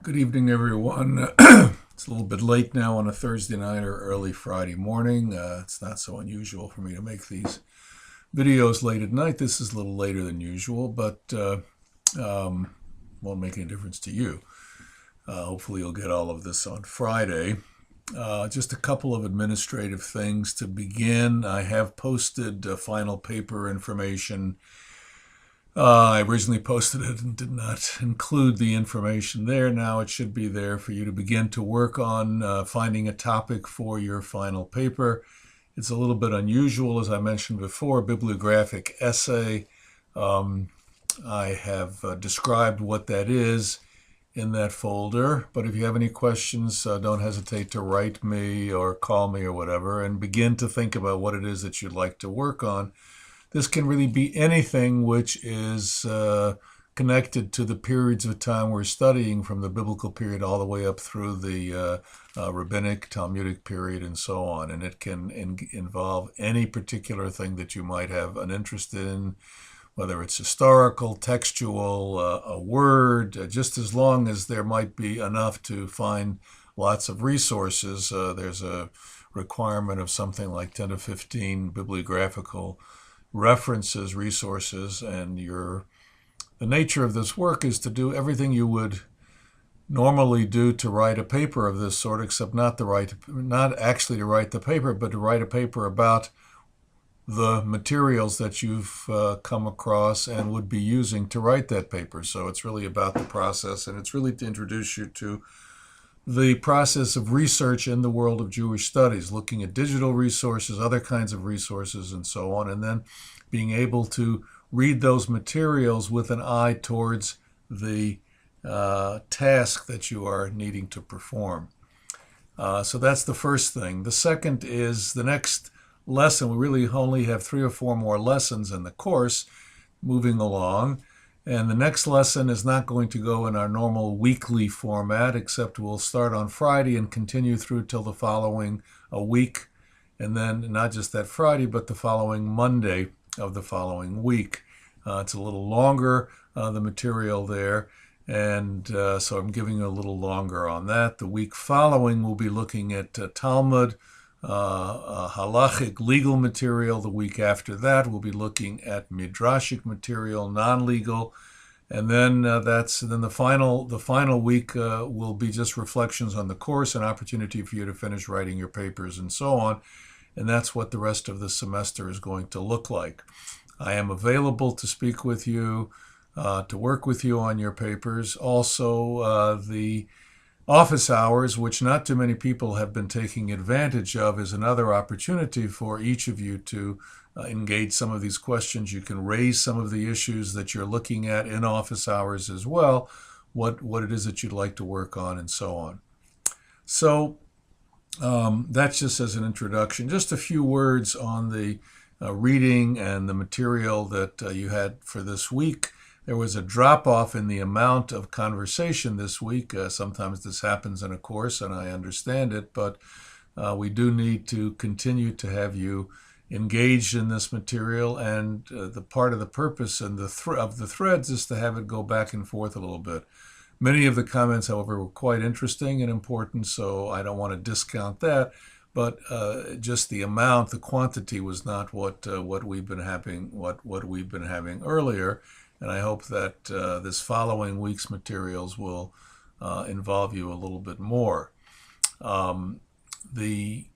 Good evening, everyone. It's a little bit late now on a Thursday night or early Friday morning. It's not so unusual for me to make these videos late at night. This is a little later than usual, but won't make any difference to you. Hopefully you'll get all of this on Friday. Just a couple of administrative things to begin. I have posted final paper information. I originally posted it and did not include the information there. Now it should be there for you to begin to work on finding a topic for your final paper. It's a little bit unusual, as I mentioned before, bibliographic essay. I have described what that is in that folder, but if you have any questions, don't hesitate to write me or call me or whatever, and begin to think about what it is that you'd like to work on. This can really be anything which is connected to the periods of time we're studying, from the biblical period all the way up through the rabbinic, Talmudic period, and so on. And it can involve any particular thing that you might have an interest in, whether it's historical, textual, a word, just as long as there might be enough to find lots of resources. There's a requirement of something like 10 to 15 bibliographical references, resources, and the nature of this work is to do everything you would normally do to write a paper of this sort, except not actually to write the paper, but to write a paper about the materials that you've come across and would be using to write that paper. So it's really about the process, and it's really to introduce you to the process of research in the world of Jewish studies, looking at digital resources, other kinds of resources, and so on, and then being able to read those materials with an eye towards the task that you are needing to perform. So that's the first thing. The second is the next lesson. We really only have 3 or 4 more lessons in the course moving along. And the next lesson is not going to go in our normal weekly format, except we'll start on Friday and continue through till the following week. And then not just that Friday, but the following Monday of the following week. It's a little longer, the material there. And so I'm giving you a little longer on that. The week following, we'll be looking at Talmud, halachic legal material. The week after that, we'll be looking at midrashic material, non-legal, and then the final week will be just reflections on the course, an opportunity for you to finish writing your papers and so on. And that's what the rest of the semester is going to look like. I am available to speak with you, to work with you on your papers. Also, the office hours, which not too many people have been taking advantage of, is another opportunity for each of you to engage some of these questions. You can raise some of the issues that you're looking at in office hours as well, what it is that you'd like to work on, and so on. So that's just as an introduction. Just a few words on the reading and the material that you had for this week. There was a drop-off in the amount of conversation this week. Sometimes this happens in a course, and I understand it, but we do need to continue to have you engaged in this material, and the part of the purpose and of the threads is to have it go back and forth a little bit. Many of the comments, however, were quite interesting and important, so I don't want to discount that, but just the amount, the quantity was not what we've been having earlier. And I hope that this following week's materials will involve you a little bit more. The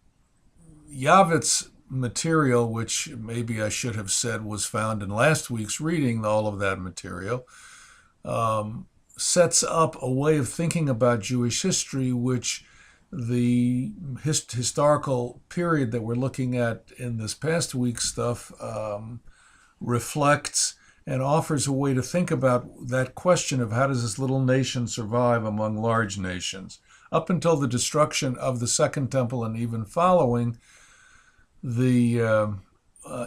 Yavitz material, which maybe I should have said was found in last week's reading, all of that material, sets up a way of thinking about Jewish history, which the historical period that we're looking at in this past week's stuff reflects, and offers a way to think about that question of how does this little nation survive among large nations. Up until the destruction of the Second Temple and even following, the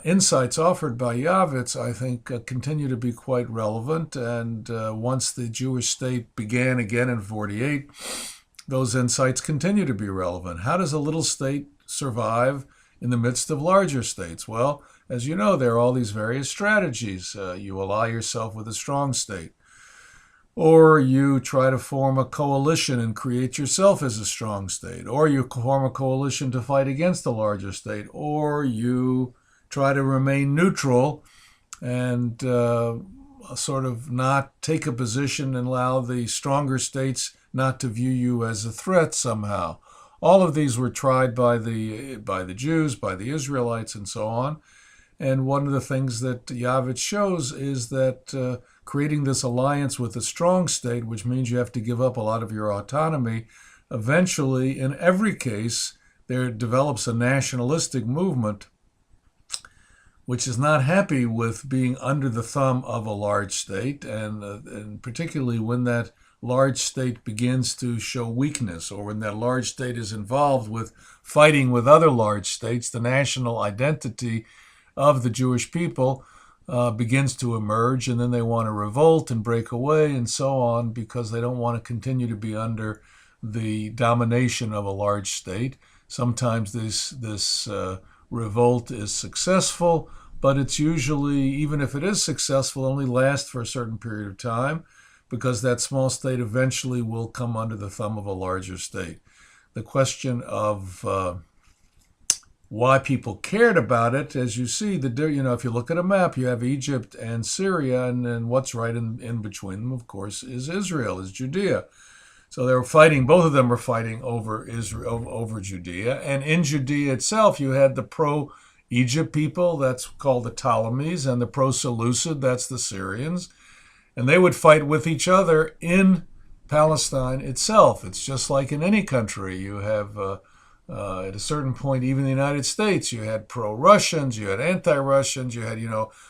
insights offered by Yavitz, I think, continue to be quite relevant. And once the Jewish state began again in 48, those insights continue to be relevant. How does a little state survive in the midst of larger states? Well, as you know, there are all these various strategies. You ally yourself with a strong state. Or you try to form a coalition and create yourself as a strong state, or you form a coalition to fight against the larger state, or you try to remain neutral and sort of not take a position and allow the stronger states not to view you as a threat somehow. All of these were tried by the Jews, by the Israelites, and so on. And one of the things that Yavitch shows is that creating this alliance with a strong state, which means you have to give up a lot of your autonomy, eventually, in every case, there develops a nationalistic movement which is not happy with being under the thumb of a large state, and particularly when that large state begins to show weakness, or when that large state is involved with fighting with other large states, the national identity of the Jewish people begins to emerge, and then they want to revolt and break away and so on because they don't want to continue to be under the domination of a large state. Sometimes this revolt is successful, but it's usually, even if it is successful, only lasts for a certain period of time because that small state eventually will come under the thumb of a larger state. The question of why people cared about it, as you see, if you look at a map, you have Egypt and Syria, and what's right in between them, of course, is Israel, is Judea. So they were fighting, both of them were fighting over Israel, over Judea. And in Judea itself, you had the pro-Egypt people, that's called the Ptolemies, and the pro-Seleucid, that's the Syrians. And they would fight with each other in Palestine itself. It's just like in any country. You have, at a certain point, even the United States, you had pro-Russians, you had anti-Russians, you had,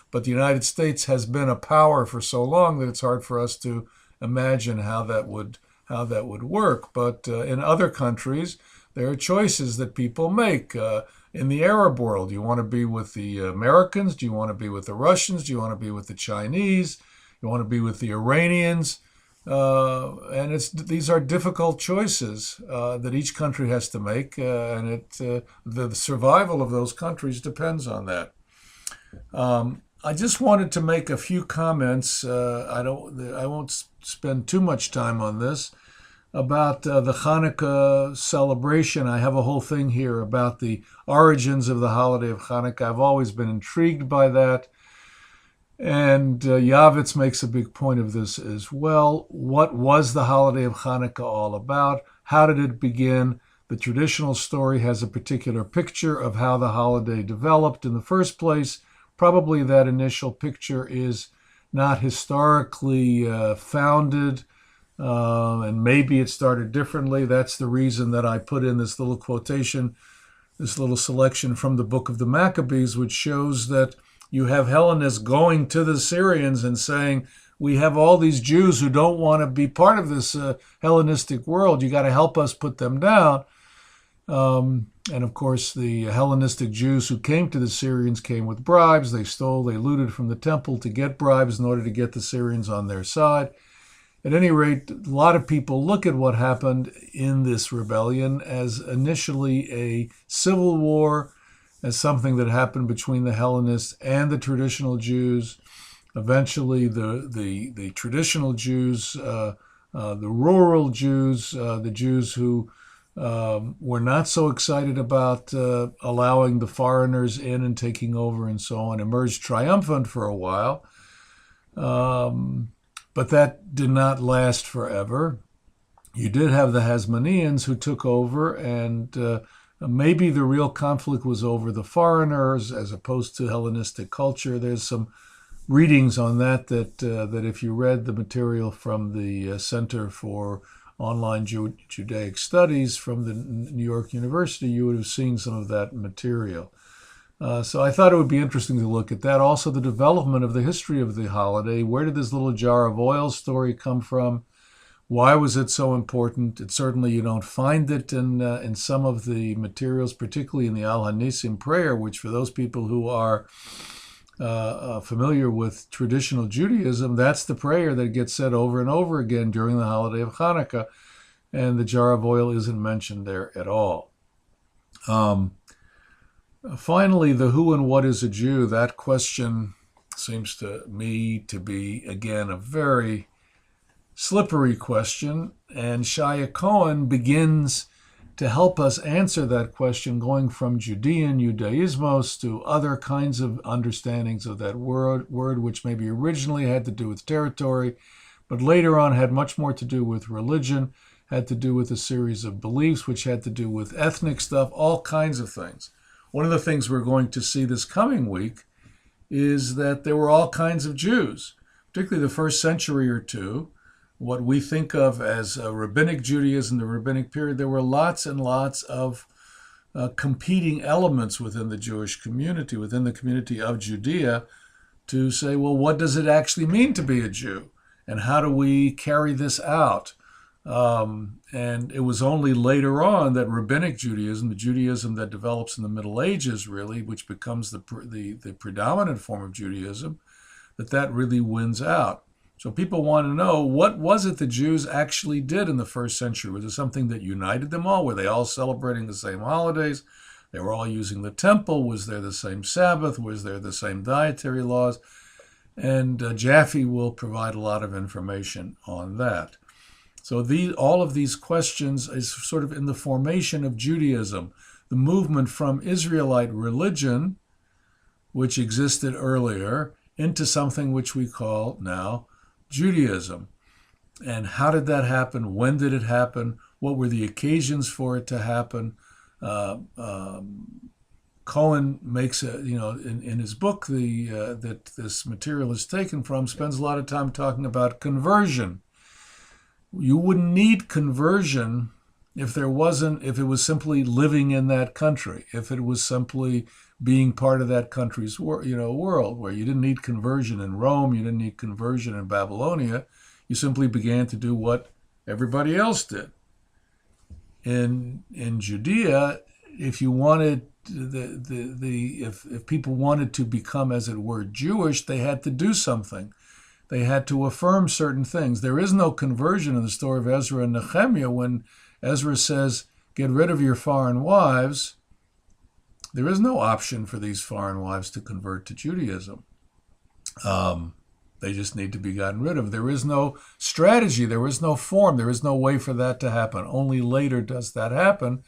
but the United States has been a power for so long that it's hard for us to imagine how that would work. But in other countries, there are choices that people make. In the Arab world, do you want to be with the Americans? Do you want to be with the Russians? Do you want to be with the Chinese? You want to be with the Iranians? And these are difficult choices that each country has to make, and the survival of those countries depends on that. I just wanted to make a few comments. I won't spend too much time on this about the Chanukah celebration. I have a whole thing here about the origins of the holiday of Chanukah. I've always been intrigued by that. And Yavitch makes a big point of this as well. What was the holiday of Chanukah all about? How did it begin? The traditional story has a particular picture of how the holiday developed in the first place. Probably that initial picture is not historically founded, and maybe it started differently. That's the reason that I put in this little quotation, this little selection from the Book of the Maccabees, which shows that you have Hellenists going to the Syrians and saying, we have all these Jews who don't want to be part of this Hellenistic world. You got to help us put them down. And of course, the Hellenistic Jews who came to the Syrians came with bribes. They looted from the temple to get bribes in order to get the Syrians on their side. At any rate, a lot of people look at what happened in this rebellion as initially a civil war, as something that happened between the Hellenists and the traditional Jews. Eventually, the traditional Jews, the rural Jews, the Jews who were not so excited about allowing the foreigners in and taking over and so on, emerged triumphant for a while. But that did not last forever. You did have the Hasmoneans who took over, and maybe the real conflict was over the foreigners as opposed to Hellenistic culture. There's some readings on that if you read the material from the Center for Online Judaic Studies from the New York University, you would have seen some of that material. So I thought it would be interesting to look at that. Also, the development of the history of the holiday. Where did this little jar of oil story come from? Why was it so important? It certainly, you don't find it in some of the materials, particularly in the Al Hanisim prayer, which for those people who are familiar with traditional Judaism, that's the prayer that gets said over and over again during the holiday of Hanukkah, and the jar of oil isn't mentioned there at all. Finally, the who and what is a Jew, that question seems to me to be, again, a very slippery question, and Shia Cohen begins to help us answer that question, going from Judean Judaismos to other kinds of understandings of that word, which maybe originally had to do with territory, but later on had much more to do with religion, had to do with a series of beliefs, which had to do with ethnic stuff, all kinds of things. One of the things we're going to see this coming week is that there were all kinds of Jews, particularly the first century or two. What we think of as rabbinic Judaism, the rabbinic period, there were lots and lots of competing elements within the Jewish community, within the community of Judea, to say, well, what does it actually mean to be a Jew? And how do we carry this out? And it was only later on that rabbinic Judaism, the Judaism that develops in the Middle Ages, really, which becomes the predominant form of Judaism, that really wins out. So people want to know, what was it the Jews actually did in the first century? Was it something that united them all? Were they all celebrating the same holidays? They were all using the temple? Was there the same Sabbath? Was there the same dietary laws? And Jaffe will provide a lot of information on that. So all of these questions is sort of in the formation of Judaism, the movement from Israelite religion, which existed earlier, into something which we call now Judaism. And how did that happen? When did it happen? What were the occasions for it to happen? Cohen makes in his book that this material is taken from, spends a lot of time talking about conversion. You wouldn't need conversion if it was simply living in that country, if it was simply being part of that country's world, where you didn't need conversion in Rome, you didn't need conversion in Babylonia. You simply began to do what everybody else did. In Judea, if you wanted if people wanted to become, as it were, Jewish, they had to do something. They had to affirm certain things. There is no conversion in the story of Ezra and Nehemiah. When Ezra says, get rid of your foreign wives, there is no option for these foreign wives to convert to Judaism. They just need to be gotten rid of. There is no strategy. There is no form. There is no way for that to happen. Only later does that happen.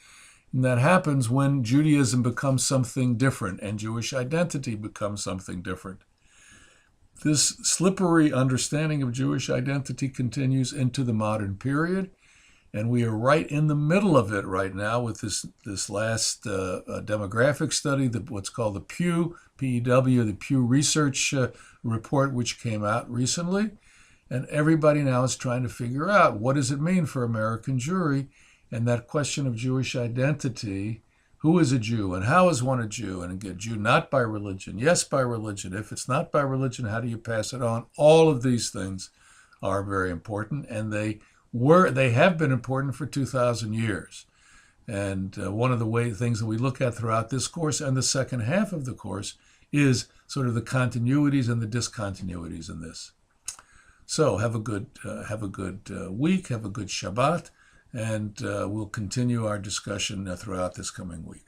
And that happens when Judaism becomes something different and Jewish identity becomes something different. This slippery understanding of Jewish identity continues into the modern period, and we are right in the middle of it right now with this last demographic study, what's called the Pew, P-E-W, the Pew Research report, which came out recently. And everybody now is trying to figure out, what does it mean for American Jewry? And that question of Jewish identity, who is a Jew and how is one a Jew? And a Jew not by religion, yes by religion. If it's not by religion, how do you pass it on? All of these things are very important, and they have been important for 2,000 years. And one of the things that we look at throughout this course and the second half of the course is sort of the continuities and the discontinuities in this. So have a good week, have a good Shabbat, and we'll continue our discussion throughout this coming week.